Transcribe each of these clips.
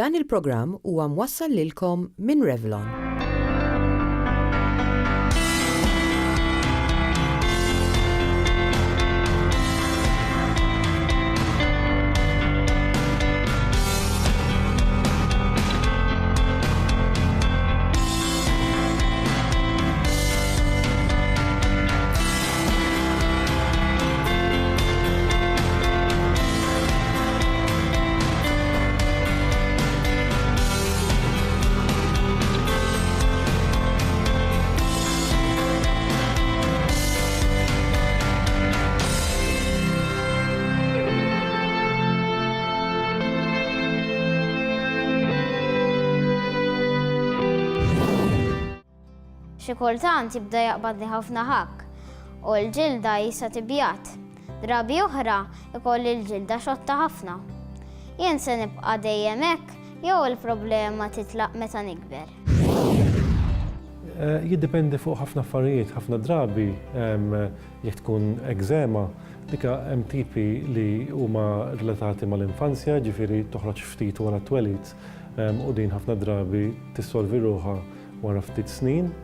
Dan il-programm huwa mwassal lilkom minn Revlon. Xi kultant jibda jaqbadni ħafna ħakk u l-ġilda jista' tibjat. Drabi oħra ikolli l-ġilda xotta ħafna. Jien se nibqa' dejjem hekk jew il-problema titlaq meta nikber. Jiddependi fuq ħafna affarijiet, ħafna drabi jekk tkun ekżema, dika hemm tipi li huma relatati mal-infanzja, ġifieri toħroġ ftit wara t-twelid u din ħafna drabi tissolvi ruħha wara ftit snin.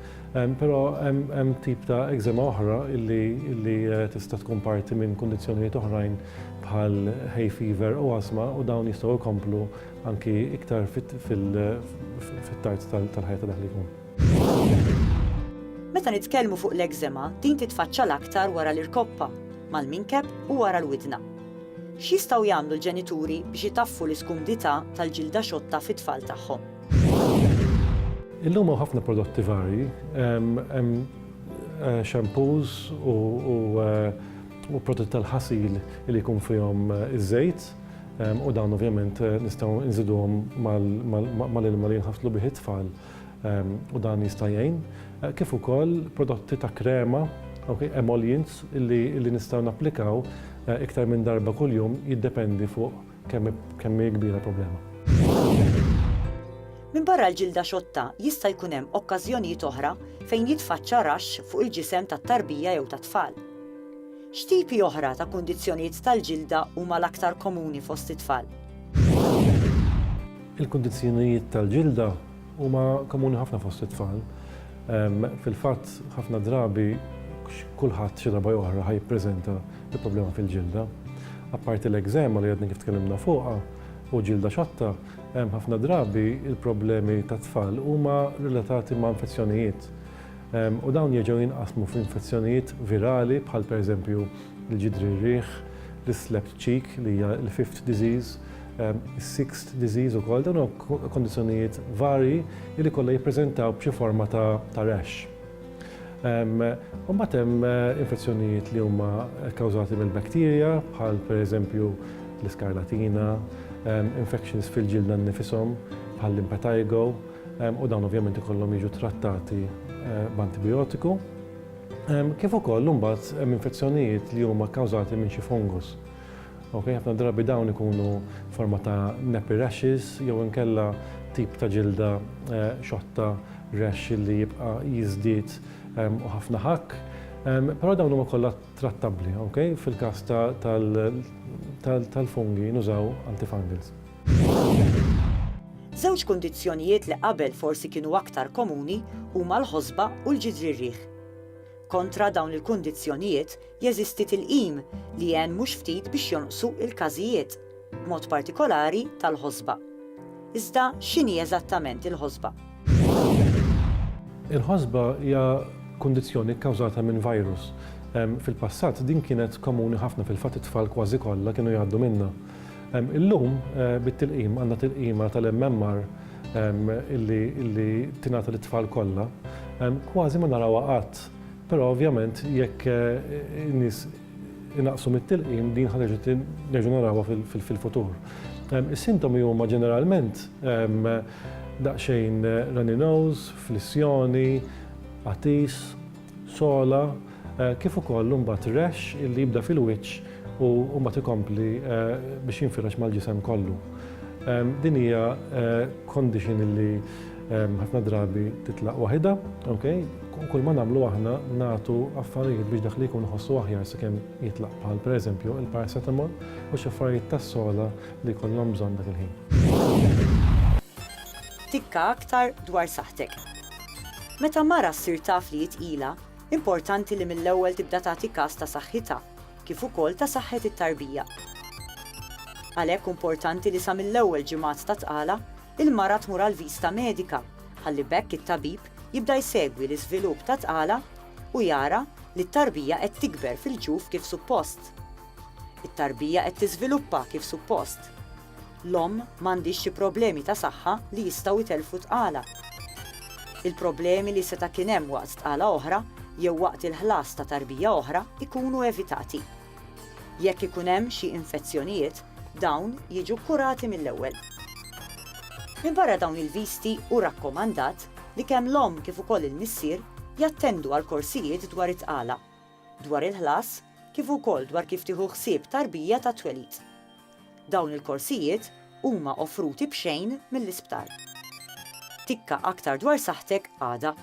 Però hemm tip ta' ekżema oħra illi tista' tkun parti minn kundizzjonijiet oħrajn bħal hay fever u asma u dawn jistgħu jkomplu anki iktar fit-tard tal-ħajja dak li jkun. Meta nitkellmu fuq l-ekżema, din titfaċċa l-aktar wara l-irkoppa, mal-minkeb u wara l-widna. X'jistgħu jagħmlu l-ġenituri biex itaffu l-iskumdità tal-ġilda xotta fit-tfal tagħhom? Illum hawn ħafna prodotti varji, hemm shampoos u prodotti tal-ħasil li jkun fihom iż-żejt u dawn ovvjament nistgħu nżiduhom mal-ilma li jinħafslu bih it-tfal u dan jista' jgħin. Kif ukoll prodotti ta' krema, emollients li nistgħu napplikaw iktar minn darba kuljum jiddependi fuq kemm hi kbira problema. Min barra l-ġilda xotta jista' jkun hemm okkażjonijiet oħra fejn jitfaċċa raxx fuq il-ġisem tat-tarbija jew tat-tfal. X'tipi oħra ta' kundizzjonijiet tal-ġilda huma l-aktar komuni fost it-tfal? Il-kundizzjonijiet tal-ġilda huma komuni ħafna fost it-tfal. Fil-fatt ħafna drabi kulħadd xi darba oħra ħajjippreżenta il-problema fil-ġilda. Apparti l-ekżema li għedni kif tkellimna fuqha u ġilda xotta, hemm ħafna drabi il-problemi tat-tfal huma relatati ma' infezzjonijiet. U dawn jerġgħu jinqasmu f'infezzjonijiet virali bħal pereżempju il-ġidri rieħ, l-slept cheek li hija l-fifth disease, is-sixth disease ukoll dawn huma kondizzjonijiet varji li kollha jippreżentaw b'xi forma ta' rash. U mbagħad hemm infezzjonijiet li huma kkawżati mill-bakterja bħal pereżempju l-iskarlatina, infections fil-ġilda nifisom bħal l-impetigo u dawn ovvjament ikollhom jiġu trattati b'antibiotiku. Kif ukoll imbagħad hemm infezzjonijiet li huma kkawżati minn xi fungus. Ħafna drabi dawn ikunu forma ta' nappy rashes jew inkella tip ta' ġilda xotta rash li jibqa' jiżdied u ħafna ħakk. Però dawn huma kollha trattabbli, fil-każ tal-fungi nużaw antifungals. Żewġ kundizzjonijiet li qabel forsi kienu aktar komuni huma l-ħosba u l-ġidri rieħ. Kontra dawn il-kundizzjonijiet jeżisti tilqim li hemm mhux ftit biex jonqsu il-każijiet, b'mod partikolari tal-ħosba. Iżda x'inhi eżattament il-ħosba? Il-ħosba hija kundizzjoni kkawżata minn virus. Fil-passat din kienet komuni ħafna fil-fatt it-tfal kważi kollha kienu jgħaddu minnha. Illum bit-tilqim għandna tilqima tal-MMR illi tingħata lit-tfal kollha, kważi ma narawha qatt. Però ovvjament jekk in-nies inaqsu mit-tilqim din ħareġa nerġgħu narawha fil-futur. Is-sintomi huma ġeneralment daqsxejn runny nose, flissjoni, qatis, sola, kif ukoll imbagħad rash illi jibda fil-wiċċ u mbagħad ikompli biex jinfirax mal-ġisem kollu. Din hija condition illi ħafna drabi titlaq waħedha, kull ma nagħmlu aħna nagħtu affarijiet biex dak li jkun iħossu aħjar sakemm jitlaq bħal pereżempju il-paracetamol u xi affarijiet tas-sola li jkollhom bżonn dak il-ħin. Tikka aktar dwar saħħtek. Meta mara ssir taf li jitqila, importanti li mill-ewwel tibda tagħti każ ta' saħħitha, kif ukoll ta' saħħet it-tarbija. Għalhekk importanti li sa mill-ewwel ġimgħat ta' tqala il-mara tmur għal vista medika, ħalli bekk it-tabib jibda jsegwi l-iżvilupp ta' tqala u jara li t-tarbija qed tikber fil-ġuf kif suppost. It-tarbija qed tiżviluppa kif suppost. L-omm m'għandix xi problemi ta' saħħa li jistgħu jtelfu tqala. Il-problemi li seta' kien hemm waqt tqala oħra jew waqt il-ħlas ta' tarbija oħra ikunu evitati. Jekk ikun hemm xi infezzjonijiet, dawn jiġu kurati mill-ewwel. Minbarra dawn il-visti u rakkomandat li kemm l-omm kif ukoll il-missier jattendu għal korsijiet dwar it-tqala, dwar il-ħlas kif ukoll dwar kif tieħu ħsieb tarbija ta' twelid. Dawn il-korsijiet huma offruti b'xejn mill-isptar. Tikka aktar dwar saħħtek għada.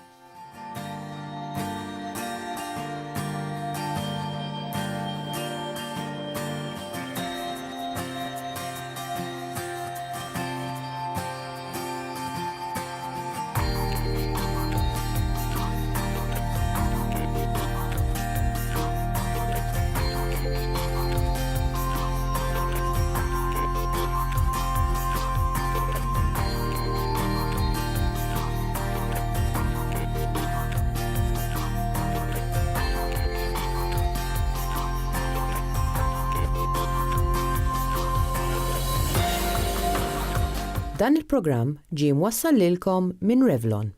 Dan il-programm ġie mwassal lilkom minn Revlon.